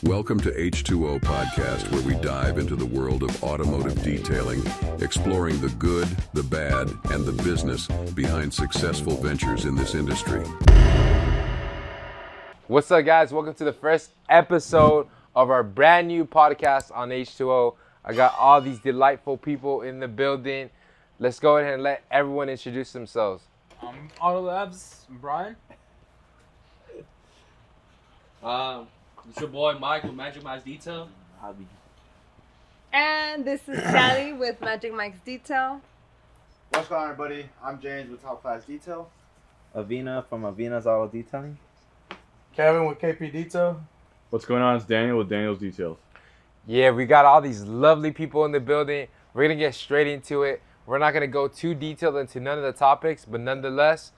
Welcome to H2O Podcast, where we dive into the world of automotive detailing, exploring the good, the bad, and the business behind successful ventures in this industry. What's up, guys? Welcome to the first episode of our brand new podcast on H2O. I got all these delightful people in the building. Let's go ahead and let everyone introduce themselves. Auto Labs, Brian. It's your boy Mike with Magic Mike's Detail. And this is Sally with Magic Mike's Detail. What's going on, everybody? I'm James with Top Class Detail. Avina from Avina's Auto Detailing. Kevin with KP Detail. What's going on? It's Daniel with Daniel's Details. Yeah, we got all these lovely people in the building. We're going to get straight into it. We're not going to go too detailed into none of the topics, but nonetheless,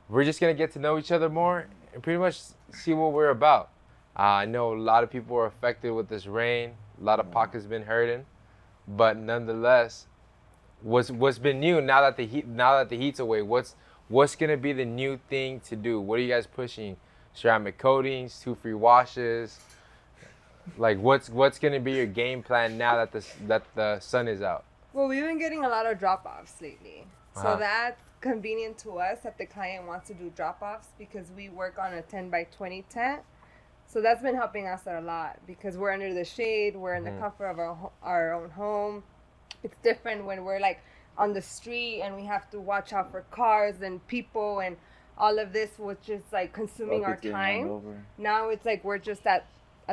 we're just going to get to know each other more and pretty much see what we're about. I know a lot of people are affected with this rain. A lot of pockets been hurting, but nonetheless, what's been new now that the heat's away? What's gonna be the new thing to do? What are you guys pushing? Ceramic coatings, 2 free washes. Like what's gonna be your game plan now that the sun is out? Well, we've been getting a lot of drop-offs lately, so that's convenient to us that the client wants to do drop-offs because we work on a 10 by 20 tent. So that's been helping us a lot because we're under the shade, we're in the comfort of our own home. It's different when we're like on the street and we have to watch out for cars and people and all of this, which is like consuming our time. Now it's like we're just at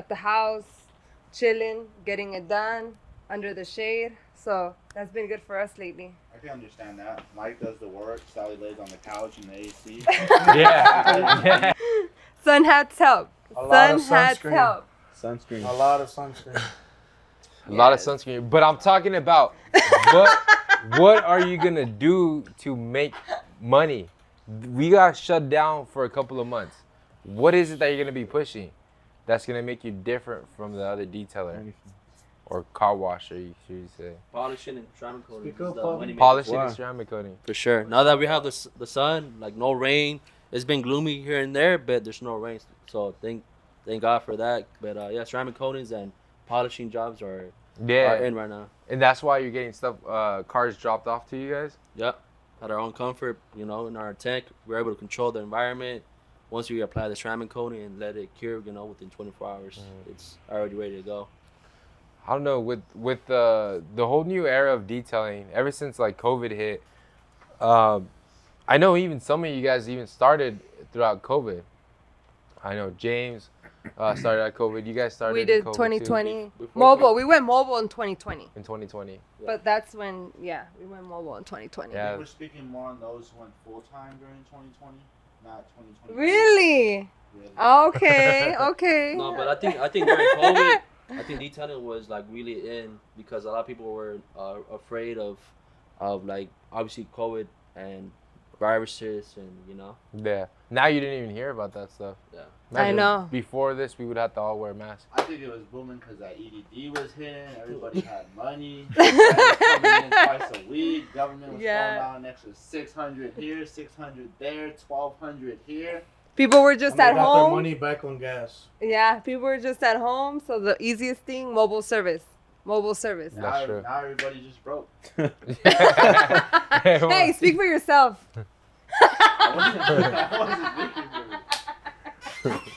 the house, chilling, getting it done under the shade. So that's been good for us lately. I can understand that. Mike does the work, Sally lays on the couch in the AC. Yeah. Sun hats help. Sun hats help. Sunscreen. A lot of sunscreen. A lot of sunscreen. But I'm talking about what are you gonna do to make money? We got shut down for a couple of months. What is it that you're gonna be pushing that's gonna make you different from the other detailer or car washer? You should say Polishing and ceramic coating. polishing and ceramic coating. For sure. Now that we have the sun, like no rain. It's been gloomy here and there, but there's no rain. So thank God for that. But yeah, ceramic coatings and polishing jobs are in right now. And that's why you're getting stuff, cars dropped off to you guys? Yep. At our own comfort, in our tank, we're able to control the environment. Once we apply the ceramic coating and let it cure, within 24 hours, it's already ready to go. I don't know, with the whole new era of detailing, ever since like COVID hit, I know even some of you guys even started throughout COVID. I know James started at COVID. You guys started. We did COVID 2020 mobile. We went mobile in 2020. In 2020. Yeah. But that's when, we went mobile in 2020. Yeah. We're speaking more on those who went full-time during 2020, not 2020. Really? Okay, okay. No, but I think during COVID, I think detailing was like really in because a lot of people were afraid of like obviously COVID and viruses and Yeah. Now you didn't even hear about that stuff. Yeah. I know. Before this, we would have to all wear masks. I think it was booming because that EDD was hitting. Everybody had money. Coming in twice a week. Government was throwing out an extra 600 here, 600 there, 1,200 here. People were just at got home. their money back on gas. Yeah, people were just at home. So the easiest thing, mobile service. Mobile service. That's true. Now everybody just broke. Hey, speak for yourself.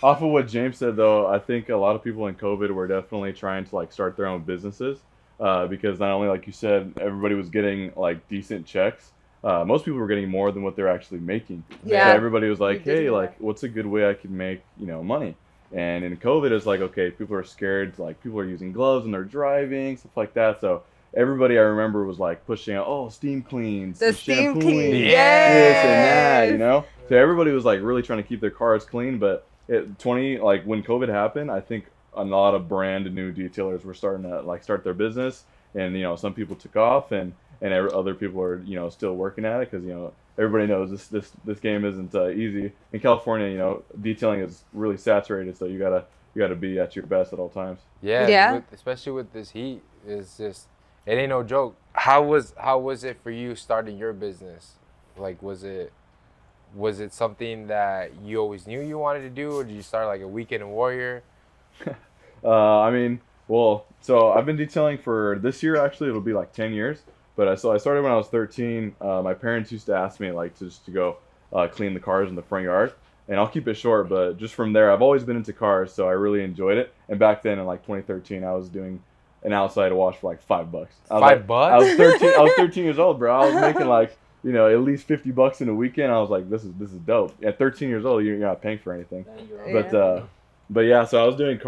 Off of what James said, though, I think a lot of people in COVID were definitely trying to like start their own businesses because not only, like you said, everybody was getting like decent checks. Most people were getting more than what they're actually making. Yeah. So everybody was like, hey, like, what's a good way I can make money? And in COVID, it's like, okay, people are scared. Like, people are using gloves and they're driving, stuff like that. So everybody I remember was like pushing out, steam cleans, The steam shampooing, clean. this Yes. and that, So everybody was like really trying to keep their cars clean. But like when COVID happened, I think a lot of brand new detailers were starting to like start their business, and some people took off, and other people are still working at it because everybody knows this game isn't easy. In California, detailing is really saturated, so you gotta be at your best at all times. Yeah. Especially with this heat, it's just it ain't no joke. How was it for you starting your business? Like, was it something that you always knew you wanted to do, or did you start like a weekend warrior? I mean, well, so I've been detailing for this year. Actually, it'll be like 10 years. But so I started when I was 13. My parents used to ask me like just to go clean the cars in the front yard. And I'll keep it short, but just from there, I've always been into cars, so I really enjoyed it. And back then, in like 2013, I was doing an outside wash for like $5. $5? I was 13. I was 13 years old, bro. I was making like at least $50 in a weekend. I was like, this is dope. At 13 years old, you're not paying for anything. But yeah, so I was doing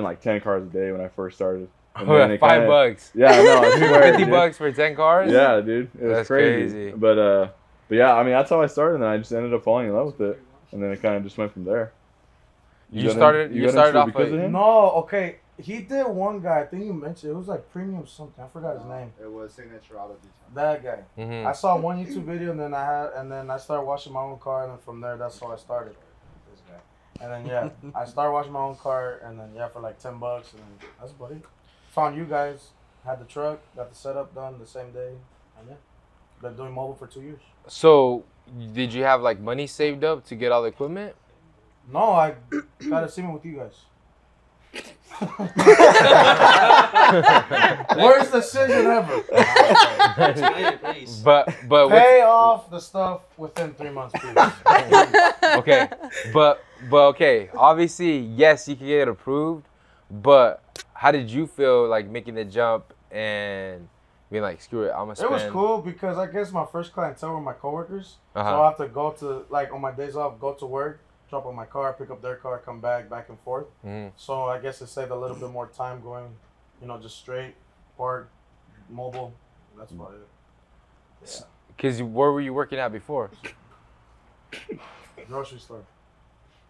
like 10 cars a day when I first started. And then it $5. Yeah, no, I swear, $50 for 10 cars. Yeah, dude, it was That's crazy. But yeah, I mean that's how I started, and then I just ended up falling in love with it, and then it kind of just went from there. You started off because of him? No, okay. He did one guy. I think you mentioned it was like premium something. I forgot his name. It was Signature Auto Detail. That guy. Mhm. I saw one YouTube video, and then I started washing my own car, and then from there, that's how I started. This guy. And then I started washing my own car, and then for like $10, and then that's about it. Found you guys, had the truck, got the setup done the same day, and been doing mobile for 2 years. So, did you have like money saved up to get all the equipment? No, I got a semen with you guys. Worst decision ever. But pay off the stuff within 3 months, please. Okay, but okay. Obviously, yes, you can get it approved. But how did you feel like making the jump and being like, screw it, I'm gonna spend? It was cool because I guess my first clientele were my coworkers. Uh-huh. So I have to go to, like, on my days off, go to work, drop off my car, pick up their car, come back and forth. Mm-hmm. So I guess it saved a little bit more time going, just straight, park, mobile. That's about it. Yeah. Because where were you working at before? Grocery store.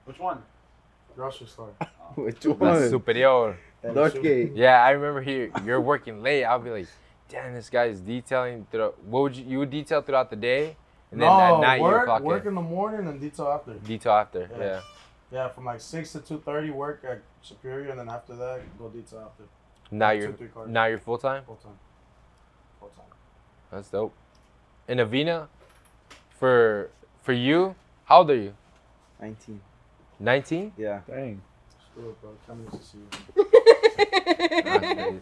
Which one? Grocery store. Which La one? Superior. Northgate. Yeah, I remember you're working late. I'll be like, damn, this guy's detailing. What would you would detail throughout the day? And then at night you clock work in the morning and detail after. Detail after, yeah. Yeah, from like 6 to 2:30 work at Superior, and then after that go detail after. Now Like you're full time. Full time. That's dope. And Avina, for you, how old are you? 19. 19? Yeah. Dang. Screw it, bro. Can't miss to see you.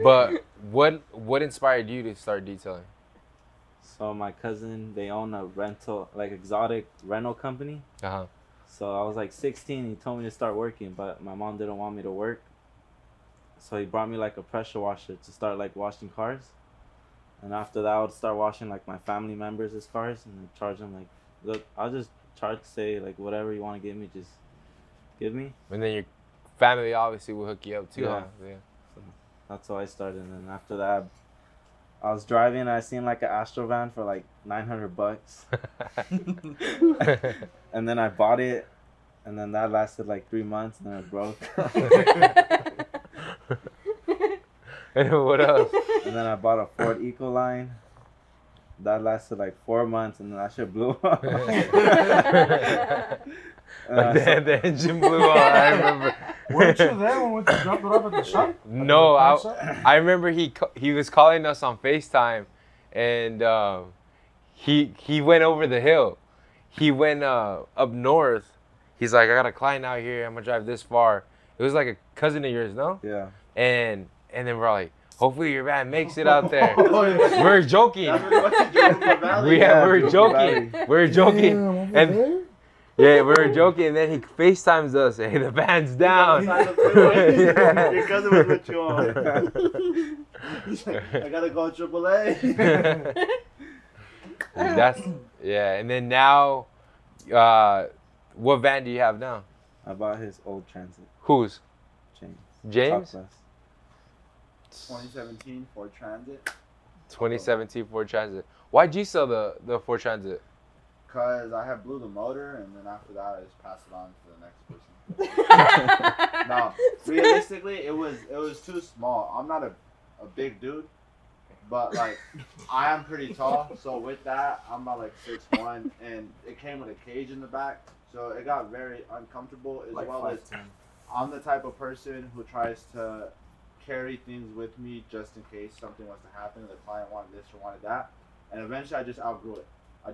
But what inspired you to start detailing? So my cousin, they own a exotic rental company. Uh-huh. So I was like 16. He told me to start working, but my mom didn't want me to work. So he brought me like a pressure washer to start like washing cars. And after that, I would start washing like my family members' cars and then charge them like, look, I'll just charge, say like whatever you want to give me, just give me. And then your family obviously will hook you up too. Yeah. Huh? Yeah. So that's how I started. And then after that, I was driving and I seen like an Astro van for like $900. And then I bought it, and then that lasted like 3 months, and then it broke. And what else? And then I bought a Ford Ecoline. That lasted like 4 months, and then that shit blew up. The engine blew off. I remember. Weren't you there when we dropped it off at the shop? No, I remember he was calling us on FaceTime, and he went over the hill. He went up north. He's like, I got a client out here. I'm gonna drive this far. It was like a cousin of yours, no? Yeah. And then we're like, hopefully your van makes it out there. We're joking. We were joking. We're joking. And yeah, we were joking, and then he FaceTimes us. Hey, the van's down. Your cousin was with you on. He's like, I gotta go AAA. And then now, what van do you have now? I bought his old Transit. Whose? James. James? 2017 Ford Transit. 2017 Ford Transit. Why'd you sell the Ford Transit? Because I had blew the motor, and then after that, I just passed it on to the next person. No, realistically, it was too small. I'm not a big dude, but like I am pretty tall. So with that, I'm about like 6'1", and it came with a cage in the back, so it got very uncomfortable. As Like well as 5'10". I'm the type of person who tries to carry things with me just in case something was to happen. The client wanted this or wanted that, and eventually I just outgrew it. I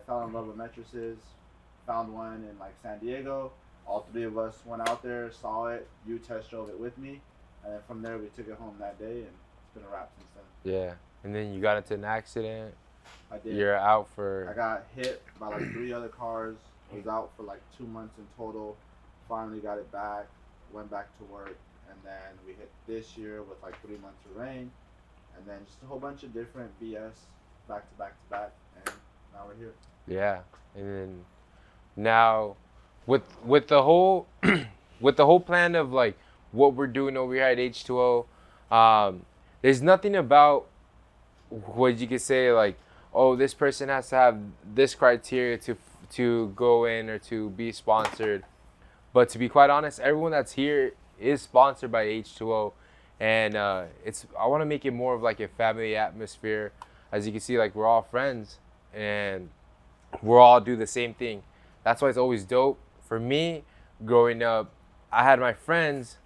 fell in love with mattresses, found one in like San Diego, all three of us went out there, saw it. You test drove it with me, and then from there we took it home that day, and it's been a wrap since then. Yeah, and then you got into an accident. I did. You're out for. I got hit by like 3 other cars. Was out for like 2 months in total. Finally got it back. Went back to work, and then we hit this year with like 3 months of rain, and then just a whole bunch of different BS back to back to back, and now we're here. Yeah, and then now with the whole with the whole plan of like what we're doing over here at H2O, there's nothing about what you could say like, oh, this person has to have this criteria to go in or to be sponsored. But to be quite honest, everyone that's here is sponsored by H2O, and I want to make it more of like a family atmosphere. As you can see, like we're all friends, and we're all do the same thing. That's why it's always dope. For me, growing up, I had my friends.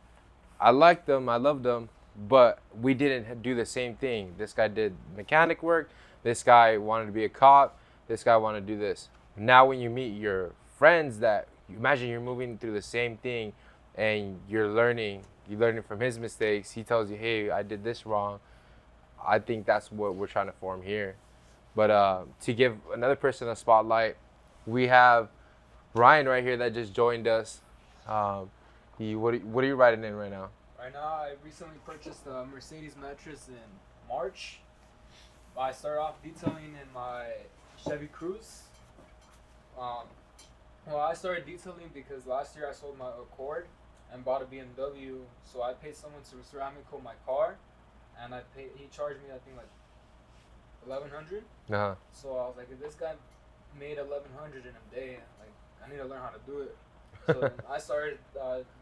I liked them, I loved them, but we didn't do the same thing. This guy did mechanic work. This guy wanted to be a cop. This guy wanted to do this. Now when you meet your friends that, imagine you're moving through the same thing and you're learning from his mistakes. He tells you, hey, I did this wrong. I think that's what we're trying to form here. But to give another person a spotlight, we have Ryan right here that just joined us. What are you riding in right now? Right now, I recently purchased a Mercedes mattress in March. I started off detailing in my Chevy Cruze. Well, I started detailing because last year I sold my Accord and bought a BMW. So I paid someone to ceramic coat my car, and he charged me I think like $1,100. So I was like, if this guy made $1,100 in a day, like I need to learn how to do it. So then I started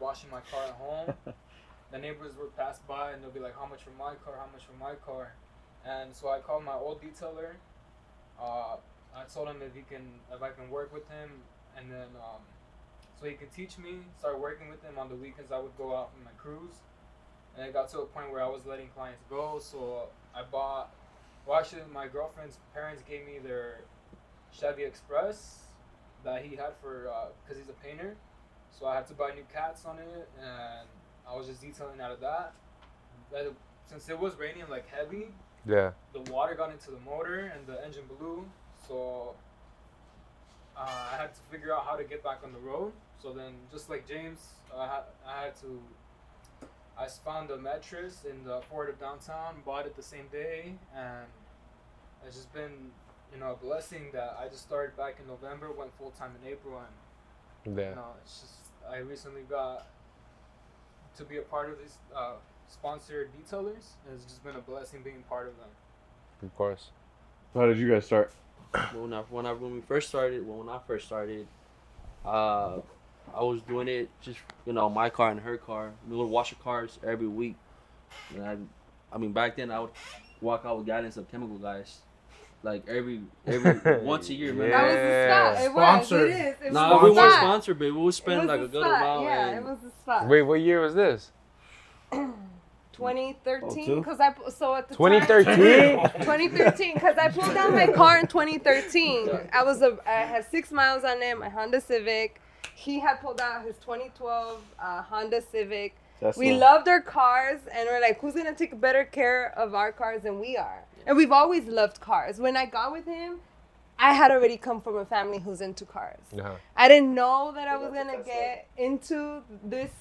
washing my car at home. The neighbors would pass by and they'll be like, how much for my car, how much for my car? And so I called my old detailer. I told him if I can work with him, and then so he could teach me, start working with him. On the weekends I would go out on my cruise, and it got to a point where I was letting clients go. So actually my girlfriend's parents gave me their Chevy Express that he had for because he's a painter. So I had to buy new cats on it, and I was just detailing out of that. But since it was raining like heavy, yeah, the water got into the motor and the engine blew. So I had to figure out how to get back on the road. So then, just like James, I found a mattress in the Ford of downtown, bought it the same day, and it's just been, a blessing that I just started back in November, went full time in April, and it's just I recently got to be a part of these sponsored detailers, and it's just been a blessing being part of them. Of course. How did you guys start? When I first started, I was doing it just my car and her car. We would wash the cars every week. And I mean back then I would walk out with guidance of chemical guys, like every once a year. That was the spot. It Sponsored. was. It is. It No, was we the weren't spot. sponsored, but we would spend like a good amount. Yeah, and it was the spot. Wait, what year was this? 2013, because so at the 2013? time, 2013, because I pulled down my car in 2013. I had 6 miles on it, my Honda Civic. He had pulled out his 2012 Honda Civic. We loved our cars, and we're like, who's gonna take better care of our cars than we are? And we've always loved cars. When I got with him, I had already come from a family who's into cars. Uh-huh. I didn't know that I was gonna get into this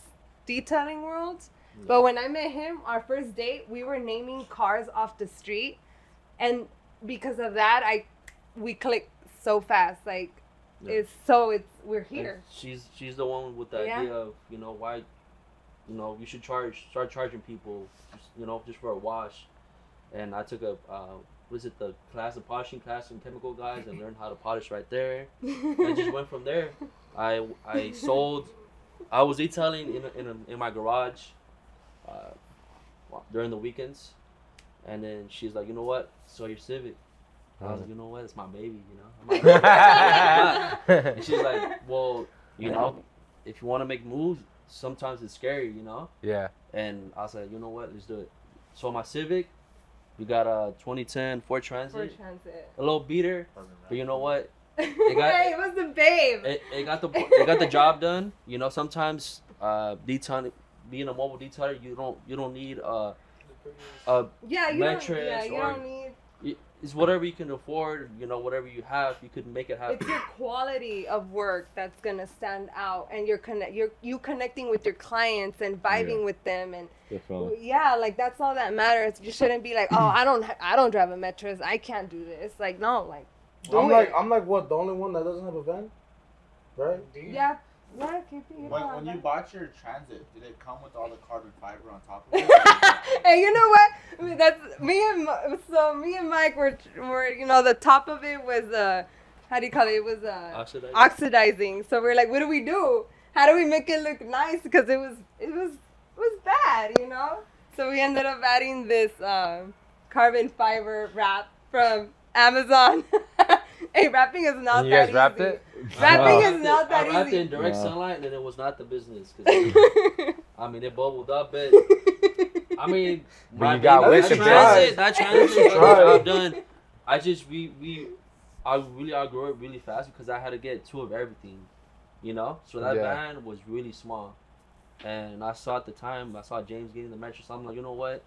detailing world. But when I met him, our first date, we were naming cars off the street, and because of that, we clicked so fast. Like, we're here. And she's the one with the idea of why, you should start charging people, just for a wash. And I took the polishing class in chemical guys and learned how to polish right there. And just went from there. I was detailing in my garage. During the weekends, and then she's like, you know what? So your Civic. I was like, you know what? It's my baby, And she's like, well, if you want to make moves, sometimes it's scary, Yeah. And I was like, you know what? Let's do it. So my Civic, we got a 2010 Ford Transit. A little beater, but you know what? Hey, it was the babe. It got the job done. You know, sometimes detailing, being a mobile detailer, you don't need a mattress you or don't need. it's whatever you can afford. You know, whatever you have, you could make it happen. It's your quality of work that's gonna stand out, and you're connecting with your clients and vibing with them, and like that's all that matters. You shouldn't be like, oh, I don't drive a mattress, I can't do this. Like, no, like. I'm like what, the only one that doesn't have a van, right? Yeah. Yeah, when you bought your Transit, did it come with all the carbon fiber on top of it? Hey, you know what? I mean, that's me and Mike were the top of it was how do you call it? It was oxidizing. So we're like, what do we do? How do we make it look nice? Because it was bad, you know. So we ended up adding this carbon fiber wrap from Amazon. Hey, wrapping is not that easy. You guys wrapped it? Wrapping is not that easy. I wrapped it in direct sunlight, and it was not the business. I mean, it bubbled up, but I mean, you got with that transit job done. I really outgrew it really fast because I had to get two of everything, you know. So that van was really small, and I saw James getting the mattress. So I'm like, you know what?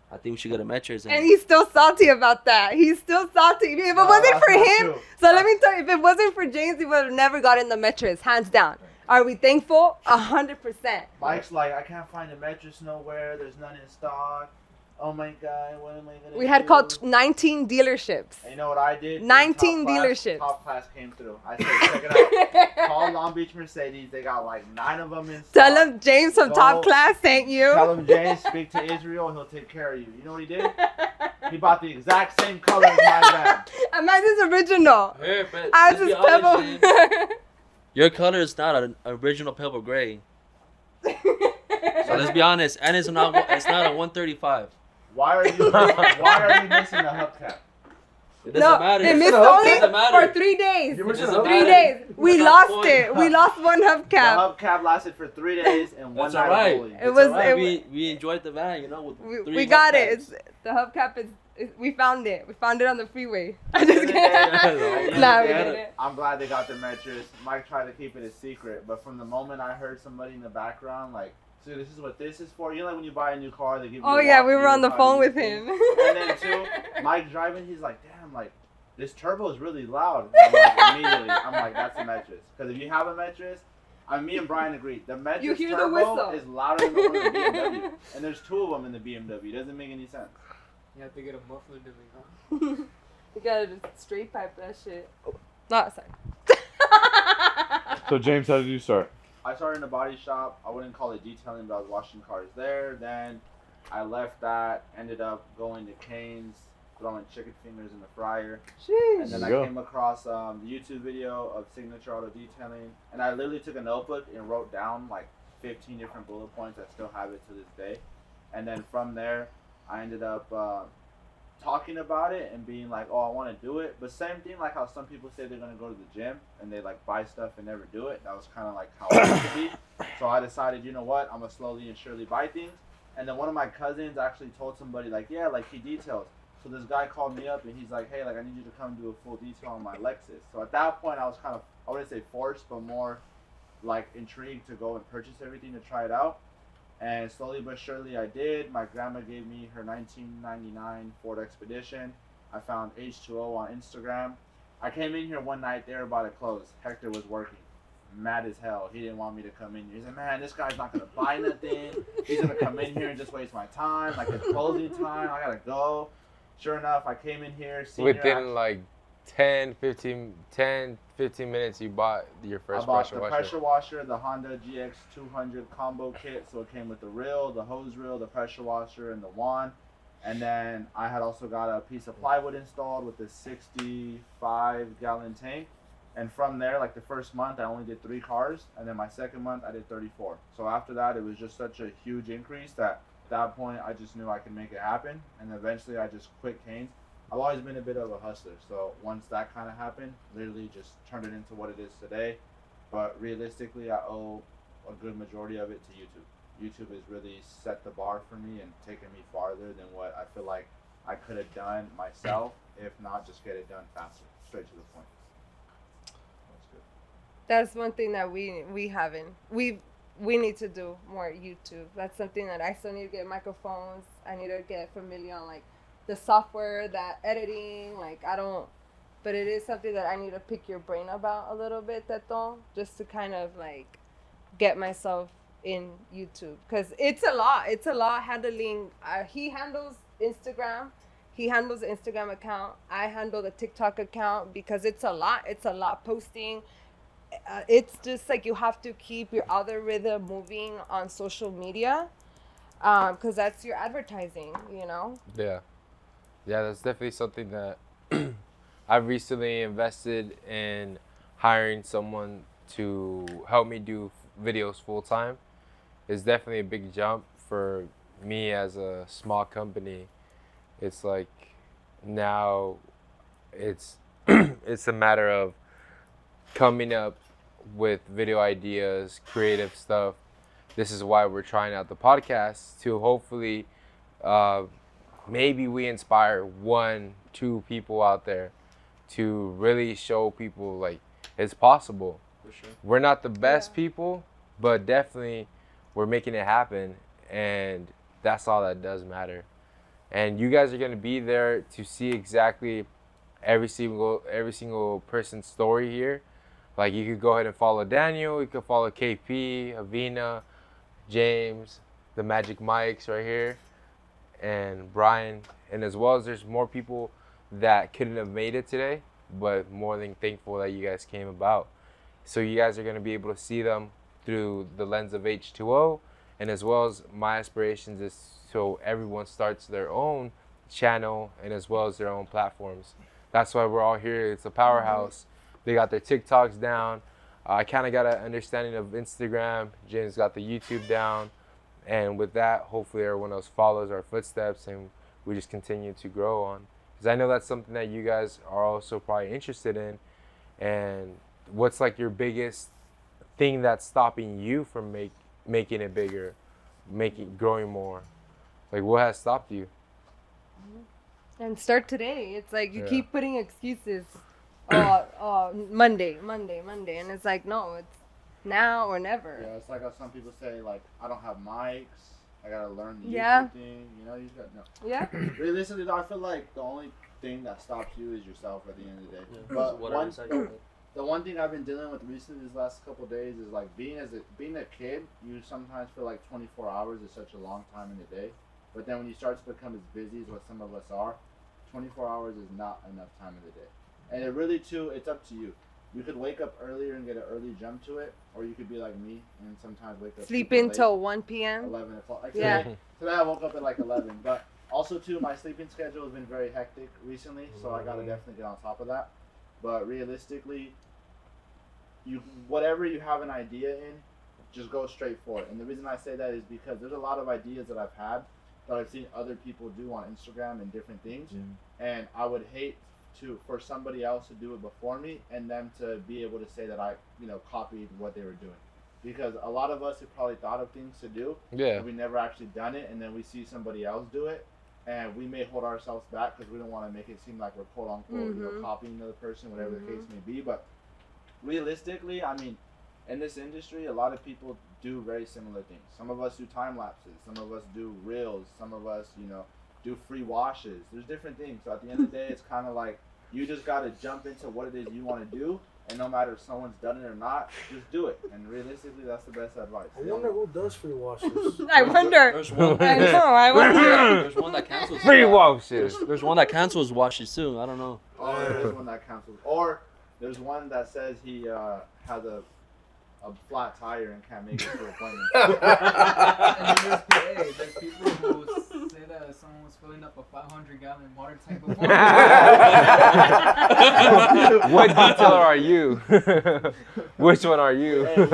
I think we should get a mattress. And he's still salty about that. He's still salty. If it wasn't for him, so let me tell you, if it wasn't for James, he would have never gotten the mattress, hands down. Are we thankful? 100%. Mike's like, I can't find a mattress nowhere. There's none in stock. Oh my God, what am I gonna do? We had called 19 dealerships. And you know what I did? 19 dealerships. Top class came through. I said, check it out. Call Long Beach Mercedes. They got like 9 of them in stock. Tell him James from Top Class sent you. Tell him James, speak to Israel, he'll take care of you. You know what he did? He bought the exact same color as my van. And mine is original. Here, but ours is pebble. Your color is not an original pebble gray. So let's be honest, and it's not a 135. Why are you missing the hubcap? It doesn't matter. It missed only for 3 days. 3 days. We lost it. We lost one hubcap. The hubcap lasted for 3 days and one night. Right. It was. We enjoyed the van, you know. We got it. The hubcap is. We found it. We found it on the freeway. I just kidding. Nah, we did it. I'm glad they got the mattress. Mike tried to keep it a secret, but from the moment I heard somebody in the background like, "So this is what this is for." You know, like when you buy a new car, they give you. Oh yeah, we were on the phone with him. And then too, Mike driving, he's like, "Damn, like this turbo is really loud." I'm like, immediately, I'm like, "That's a mattress." Because if you have a mattress, me and Brian agreed. The mattress turbo is louder than the one in the BMW, and there's 2 of them in the BMW. It doesn't make any sense. You have to get a muffler to huh? You gotta straight pipe that shit. No, sorry. So James, how did you start? I started in a body shop. I wouldn't call it detailing, but I was washing cars there. Then I left that, ended up going to Cane's, throwing chicken fingers in the fryer. Sheesh. And then I came across the YouTube video of Signature Auto Detailing. And I literally took a notebook and wrote down like 15 different bullet points. I still have it to this day. And then from there, I ended up talking about it and being like, oh, I want to do it. But same thing like how some people say they're going to go to the gym and they like buy stuff and never do it. That was kind of like how I used to be. So I decided, you know what, I'm going to slowly and surely buy things. And then one of my cousins actually told somebody like, yeah, like he details. So this guy called me up and he's like, hey, like I need you to come do a full detail on my Lexus. So at that point I was kind of, I wouldn't say forced, but more like intrigued to go and purchase everything to try it out. And slowly but surely I did. My grandma gave me her 1999 Ford Expedition. I found H2O on Instagram. I came in here one night, they were about to close. Hector was working, mad as hell. He didn't want me to come in here. He said, man, this guy's not going to buy nothing. He's going to come in here and just waste my time. Like, it's closing time. I got to go. Sure enough, I came in here. Within like 15 minutes, you bought your first pressure washer. I bought the pressure washer, the Honda GX200 combo kit. So it came with the reel, the hose reel, the pressure washer, and the wand. And then I had also got a piece of plywood installed with a 65-gallon tank. And from there, like the first month, I only did 3 cars. And then my second month, I did 34. So after that, it was just such a huge increase that at that point, I just knew I could make it happen. And eventually, I just quit Cane's. I've always been a bit of a hustler, so once that kind of happened, literally just turned it into what it is today. But realistically, I owe a good majority of it to YouTube. YouTube has really set the bar for me and taken me farther than what I feel like I could have done myself, if not just get it done faster, straight to the point. That's one thing that we haven't. We need to do more YouTube. That's something that I still need to get microphones. I need to get familiar on like the software, that editing. Like I don't, but it is something that I need to pick your brain about a little bit, Teto, just to kind of like get myself in YouTube, because it's a lot. It's a lot handling. He handles Instagram. He handles the Instagram account. I handle the TikTok account because it's a lot. It's a lot posting. It's just like you have to keep your algorithm moving on social media, because that's your advertising, you know? Yeah. Yeah, that's definitely something that I've recently invested in hiring someone to help me do videos full time. It's definitely a big jump for me as a small company. It's like now it's it's a matter of coming up with video ideas, creative stuff. This is why we're trying out the podcast, to hopefully maybe we inspire 1-2 people out there to really show people like it's possible. For sure. We're not the best people, but definitely we're making it happen, and that's all that does matter. And you guys are gonna be there to see exactly every single person's story here. Like you could go ahead and follow Daniel, you could follow KP, Avina, James, the Magic Mikes right here, and Brian, and as well as there's more people that couldn't have made it today, but more than thankful that you guys came about. So you guys are gonna be able to see them through the lens of H2O, and as well as my aspirations is so everyone starts their own channel and as well as their own platforms. That's why we're all here. It's a powerhouse. They got their TikToks down. I kind of got an understanding of Instagram. James got the YouTube down. And with that, hopefully everyone else follows our footsteps and we just continue to grow on. Because I know that's something that you guys are also probably interested in. And what's like your biggest thing that's stopping you from making it bigger, growing more? Like what has stopped you? And start today. It's like you keep putting excuses. Monday, and it's like no, it's now or never. Yeah, it's like how some people say like I don't have mics. I gotta learn the YouTube thing. You know, you got no. Yeah. Realistically, though, I feel like the only thing that stops you is yourself at the end of the day. Yeah. But the one thing I've been dealing with recently these last couple of days is like being a kid, you sometimes feel like 24 hours is such a long time in the day. But then when you start to become as busy as what some of us are, 24 hours is not enough time in the day. And it really, too, it's up to you. You could wake up earlier and get an early jump to it, or you could be like me and sometimes wake up sleep until 1 p.m. 11 o'clock. Like yeah. Today I woke up at like 11. But also, too, my sleeping schedule has been very hectic recently, so I got to definitely get on top of that. But realistically, whatever you have an idea in, just go straight for it. And the reason I say that is because there's a lot of ideas that I've had that I've seen other people do on Instagram and different things, and I would hate for somebody else to do it before me and them to be able to say that I copied what they were doing, because a lot of us have probably thought of things to do, but we never actually done it, and then we see somebody else do it and we may hold ourselves back because we don't want to make it seem like we're quote unquote copying another person, whatever the case may be. But realistically, I mean, in this industry, a lot of people do very similar things. Some of us do time lapses, some of us do reels, some of us, do free washes. There's different things. So at the end of the day, it's kind of like you just got to jump into what it is you want to do, and no matter if someone's done it or not, just do it. And realistically, that's the best advice. I wonder who does free washes. I wonder. There's one. I know. I wonder. There's one that cancels free washes. There's one that cancels washes too. I don't know. Oh, there's one that cancels. Or there's one that says he has a flat tire and can't make it to an appointment. And there's people who say that someone was filling up a 500-gallon water tank before. What detailer are you? Which one are you? Hey,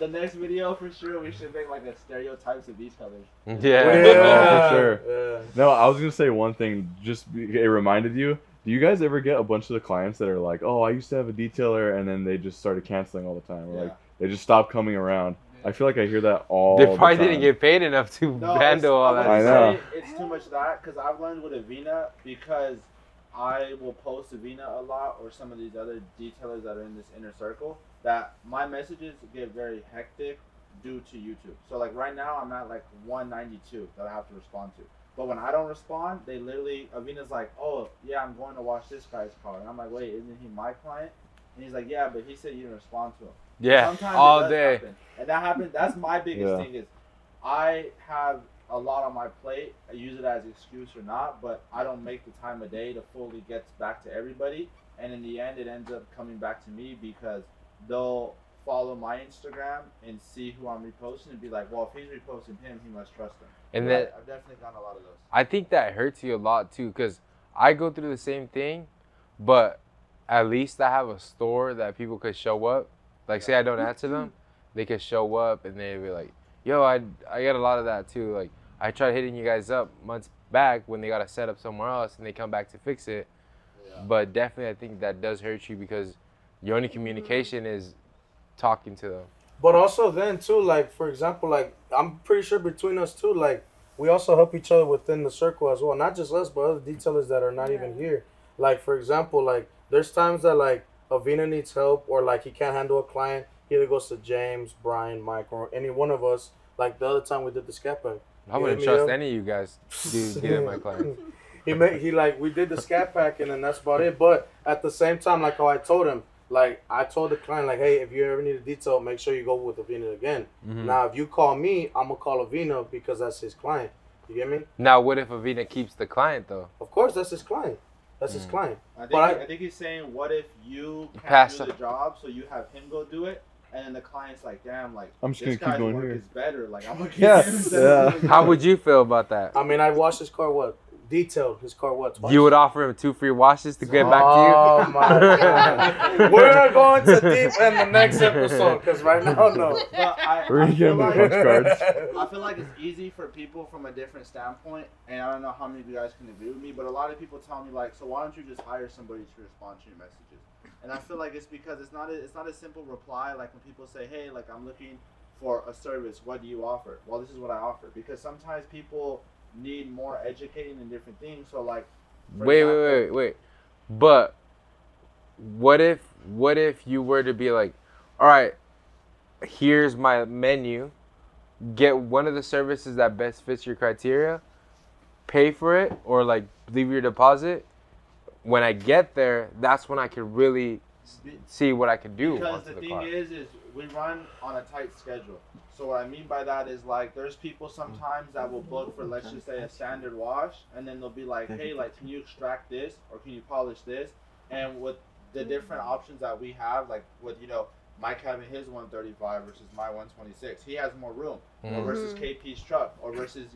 the next video for sure we should make like a stereotypes of each other. Yeah, for sure. Yeah. No, I was gonna say one thing. Just it reminded you. Do you guys ever get a bunch of the clients that are like, "Oh, I used to have a detailer," and then they just started canceling all the time, or like they just stopped coming around? I feel like I hear that all the time. They probably didn't get paid enough to handle all that. I know. It's too much that, because I've learned with Avina, because I will post Avina a lot or some of these other detailers that are in this inner circle. that my messages get very hectic due to YouTube. So like right now I'm at like 192 that I have to respond to. But when I don't respond, they literally, Avina's like, oh yeah, I'm going to wash this guy's car. And I'm like, wait, isn't he my client? And he's like, yeah, but he said you didn't respond to him. Yeah, sometimes all it does day. happen. And that happens. That's my biggest thing is I have a lot on my plate. I use it as an excuse or not, but I don't make the time of day to fully get back to everybody. And in the end, it ends up coming back to me because they'll follow my Instagram and see who I'm reposting and be like, well, if he's reposting him, he must trust him. And yeah, then I've definitely gotten a lot of those. I think that hurts you a lot too, because I go through the same thing, but at least I have a store that people could show up. Like, say I don't answer them, they could show up and they'd be like, yo, I get a lot of that too. Like, I tried hitting you guys up months back when they got to set up somewhere else and they come back to fix it. Yeah. But definitely I think that does hurt you because your only communication is talking to them. But also then too, like, for example, like, I'm pretty sure between us too, like, we also help each other within the circle as well. Not just us, but other detailers that are not even here. Like, for example, like, there's times that, like, Avina needs help or, like, he can't handle a client. He either goes to James, Brian, Mike, or any one of us. Like, the other time we did the scat pack. I wouldn't trust any of you guys to get my clients. We did the scat pack, and then that's about it. But at the same time, like how I told him, like, I told the client, like, hey, if you ever need a detail, make sure you go with Avina again. Mm-hmm. Now, if you call me, I'm going to call Avina because that's his client. You get me? Now, what if Avina keeps the client, though? Of course, that's his client. That's his client. I think he's saying, what if you can't do the job, so you have him go do it, and then the client's like, damn, like, I'm just this gonna keep guy's going work here. is better. Like, I'm going to keep him. How would you feel about that? I mean, I washed his car, detailed his car, twice. You would offer him 2 free washes to get back to you? Oh, my God. We're going to deep in the next episode, because right now, no. But We're going to get him the punch cards. I feel like it's easy for people from a different standpoint, and I don't know how many of you guys can agree with me, but a lot of people tell me, like, so why don't you just hire somebody to respond to your messages? And I feel like it's because it's not a simple reply, like when people say, hey, like, I'm looking for a service, what do you offer? Well, this is what I offer. Because sometimes people need more educating in different things. So, like, wait. But what if you were to be like, all right, here's my menu, get one of the services that best fits your criteria, pay for it, or like leave your deposit. When I get there, that's when I can really see what I can do. Because the thing is we run on a tight schedule. So what I mean by that is, like, there's people sometimes that will book for, let's just say, a standard wash, and then they'll be like, hey, like, can you extract this or can you polish this? And with the different options that we have, like with, Mike having his 135 versus my 126, he has more room. Or versus KP's truck, or versus,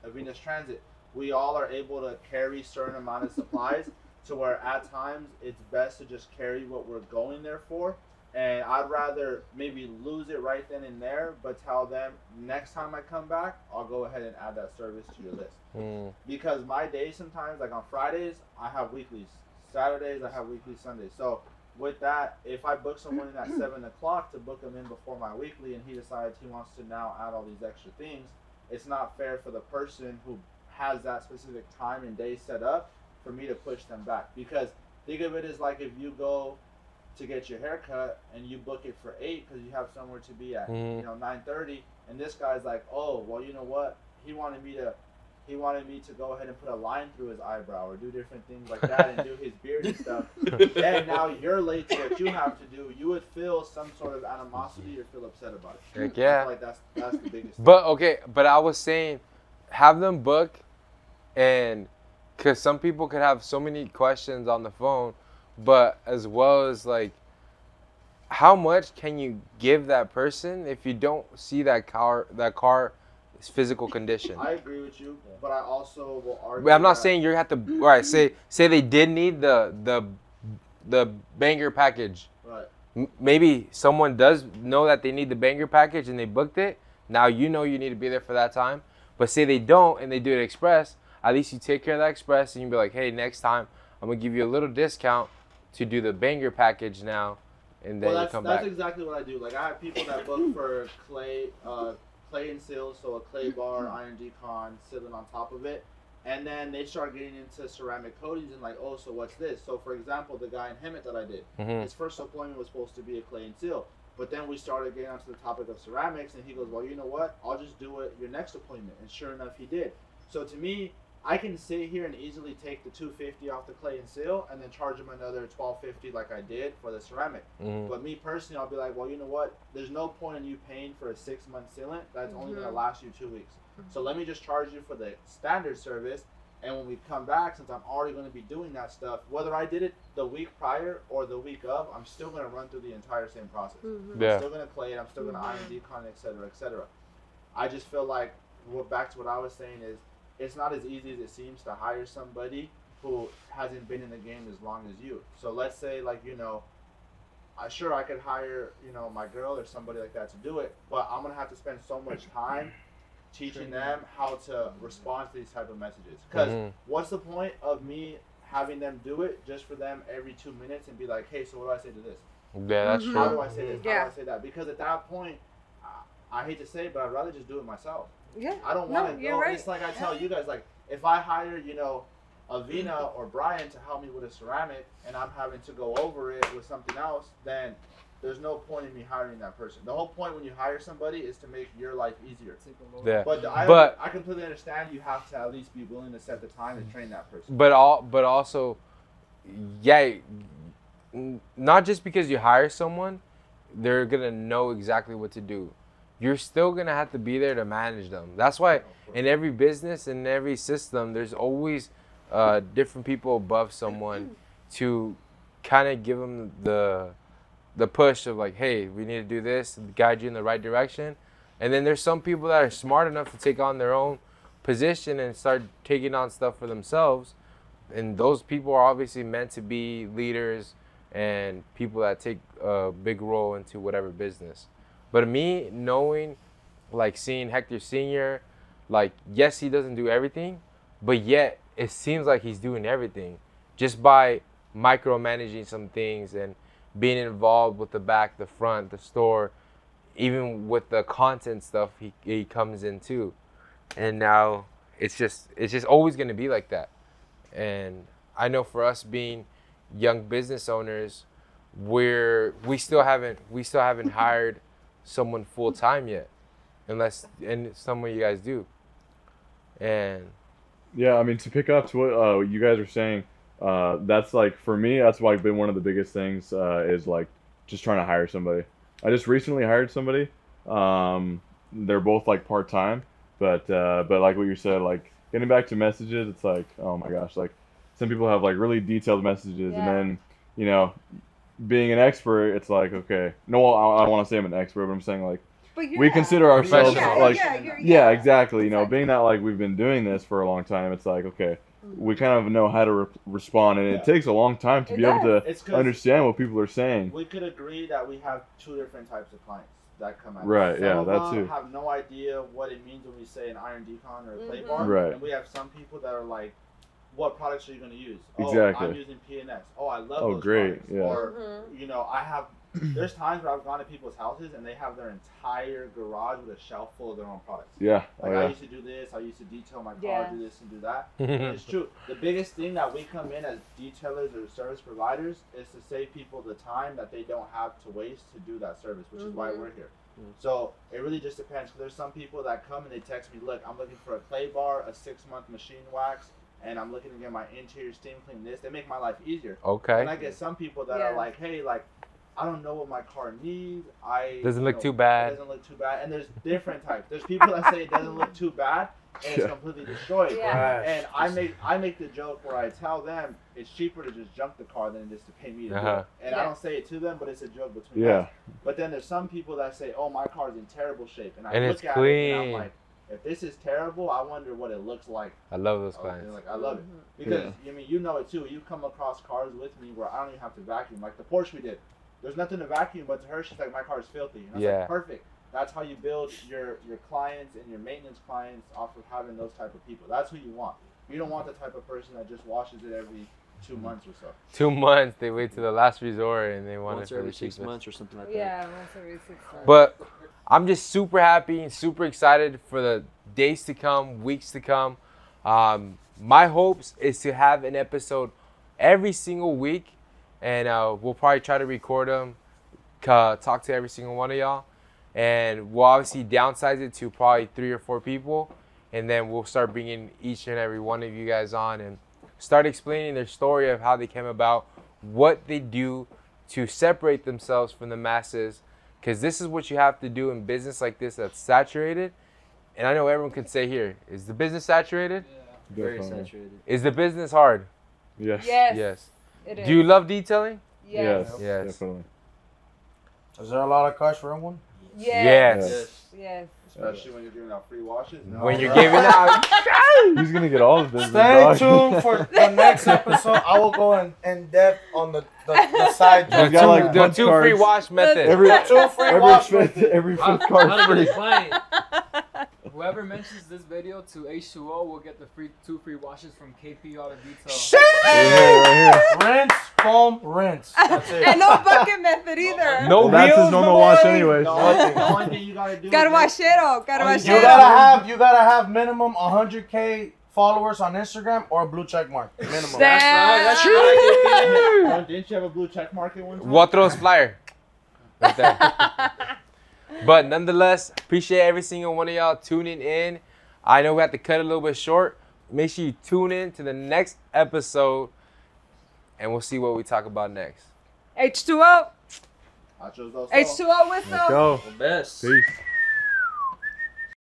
Avina's Transit. We all are able to carry certain amount of supplies to where at times it's best to just carry what we're going there for. And I'd rather maybe lose it right then and there, but tell them next time I come back, I'll go ahead and add that service to your list. Because my days sometimes, like on Fridays, I have weeklies. Saturdays, I have weekly Sundays. So with that, if I book someone in at 7 o'clock to book them in before my weekly and he decides he wants to now add all these extra things, it's not fair for the person who has that specific time and day set up for me to push them back. Because think of it as like if you go to get your hair cut and you book it for 8 because you have somewhere to be at 9:30, and this guy's like, oh, well, you know what, he wanted me to go ahead and put a line through his eyebrow or do different things like that and do his beard and stuff, and now you're late to what you have to do, you would feel some sort of animosity or feel upset about it. Heck yeah. I feel like that's the biggest thing. But I was saying, have them book, and because some people could have so many questions on the phone, but as well as, like, how much can you give that person if you don't see that car's physical condition? I agree with you, but I also will argue. I'm not saying you have to. All right, say they did need the banger package. Right. Maybe someone does know that they need the banger package and they booked it. Now you need to be there for that time. But say they don't and they do it express. At least you take care of that express and you be like, hey, next time I'm gonna give you a little discount to do the banger package now, and then you come back. That's exactly what I do. Like, I have people that book for clay and seals, so a clay bar, iron decon, sealing on top of it, And then they start getting into ceramic coatings and like, oh, so what's this? So for example, the guy in Hemet that I did, his first appointment was supposed to be a clay and seal. But then we started getting onto the topic of ceramics, and he goes, well, you know what? I'll just do it your next appointment. And sure enough, he did. So to me, I can sit here and easily take the $250 off the clay and seal and then charge him another $12.50 like I did for the ceramic. But me personally, I'll be like, well, you know what? There's no point in you paying for a 6-month sealant that's only going to last you 2 weeks. So let me just charge you for the standard service. And when we come back, since I'm already going to be doing that stuff, whether I did it the week prior or the week of, I'm still going to run through the entire same process. I'm still going to clay it. I'm still going to iron, decon, et cetera, et cetera. I just feel like, back to what I was saying is, it's not as easy as it seems to hire somebody who hasn't been in the game as long as you. So let's say, like, you know, sure, I could hire, you know, my girl or somebody like that to do it, but I'm going to have to spend so much time teaching them how to respond to these type of messages. Because what's the point of me having them do it just for them every 2 minutes and be like, hey, so what do I say to this? Yeah, that's true. How do I say this? How do I say that? Because at that point, I hate to say it, but I'd rather just do it myself. Yeah. I don't want to go. Right. It's like I tell you guys, like, if I hire, you know, Avina or Brian to help me with a ceramic and I'm having to go over it with something else, then there's no point in me hiring that person. The whole point when you hire somebody is to make your life easier. Yeah. But I completely understand you have to at least be willing to set the time and train that person. But also, yeah, not just because you hire someone, they're going to know exactly what to do. You're still going to have to be there to manage them. That's why in every business, in every system, there's always different people above someone to kind of give them the push of like, hey, we need to do this, guide you in the right direction. And then there's some people that are smart enough to take on their own position and start taking on stuff for themselves. And those people are obviously meant to be leaders and people that take a big role into whatever business. But me knowing, like seeing Hector Sr., like, yes, he doesn't do everything, but yet it seems like he's doing everything just by micromanaging some things and being involved with the back, the front, the store, even with the content stuff he comes in too. And now it's just always going to be like that. And I know for us being young business owners, we still haven't hired someone full time yet, and some of you guys do. And yeah, I mean, to pick up to what you guys are saying, that's like, for me, that's like been one of the biggest things is like just trying to hire somebody. I just recently hired somebody. They're both like part time, but like what you said, like getting back to messages, it's like, oh my gosh, like some people have like really detailed messages, and then, you know, being an expert, it's like, okay, no, I don't want to say I'm an expert, but I'm saying like we consider ourselves like, yeah, exactly. You know, being that like we've been doing this for a long time, it's like, okay, we kind of know how to respond, and it takes a long time to be able to understand what people are saying. We could agree that we have two different types of clients that come out. Right, some yeah, of that them too. have no idea what it means when we say an iron decon or a clay bar. Right. And we have some people that are like, what products are you going to use? Exactly. Oh, I'm using PNS. Oh, I love those great, products. yeah. Or, you know, there's times where I've gone to people's houses and they have their entire garage with a shelf full of their own products. Yeah. Like, I used to do this, I used to detail my car, do this and do that. And it's true. The biggest thing that we come in as detailers or service providers is to save people the time that they don't have to waste to do that service, which is why we're here. So it really just depends. There's some people that come and they text me, look, I'm looking for a clay bar, a 6-month machine wax, and I'm looking to get my interior steam clean this. They make my life easier. Okay. And I get some people that are like, hey, like, I don't know what my car needs. Doesn't look too bad. It doesn't look too bad. And there's different types. There's people that say it doesn't look too bad and it's completely destroyed. Yeah. And I make the joke where I tell them it's cheaper to just junk the car than it is to pay me to do it. And I don't say it to them, but it's a joke between us. But then there's some people that say, oh, my car's in terrible shape. And I look at it and I'm like, if this is terrible, I wonder what it looks like. I love those clients. Like, I love it. Because, I mean, you know it too. You come across cars with me where I don't even have to vacuum. Like the Porsche we did. There's nothing to vacuum, but to her, she's like, my car's filthy. And I was like, perfect. That's how you build your clients and your maintenance clients off of having those type of people. That's who you want. You don't want the type of person that just washes it every 2 months or so. 2 months, they wait to the last resort and they want once it for every the 6 months or something like that. Yeah, once every 6 months. But I'm just super happy and super excited for the days to come, weeks to come. My hopes is to have an episode every single week, and we'll probably try to record them, talk to every single one of y'all, and we'll obviously downsize it to probably 3 or 4 people, and then we'll start bringing each and every one of you guys on and start explaining their story of how they came about, what they do to separate themselves from the masses, because this is what you have to do in business like this that's saturated. And I know everyone can say here, is the business saturated? Yeah, very saturated. Is the business hard? Yes. Yes. It is. Do you love detailing? Yes. Yes. Definitely. Is there a lot of cars for everyone? Yes. Especially when you're doing out free washes. No. When you're giving out. He's gonna get all the business. Stay tuned for the next episode. I will go in depth on the side. He's got like The punch 2 cards. free wash method. Every 2 free wash with it. every How fifth card how to free. define it? Whoever mentions this video to H2O will get the 2 free washes from KP Auto Detail. Right here. Rinse, foam, rinse. That's it. And no bucket method either. No Well, that's his wheels, normal no wash oil. anyways. The only thing you gotta do. Gotta is wash it all. Gotta wash You it gotta have minimum 100K followers on Instagram or a blue check mark. Minimum. That's right. Didn't you have a blue check mark at one time? Watros flyer. Right there. But nonetheless, appreciate every single one of y'all tuning in. I know we have to cut it a little bit short. Make sure you tune in to the next episode, and we'll see what we talk about next. H2O. Nachos, those H2O whistle. Let's go. The best. Peace.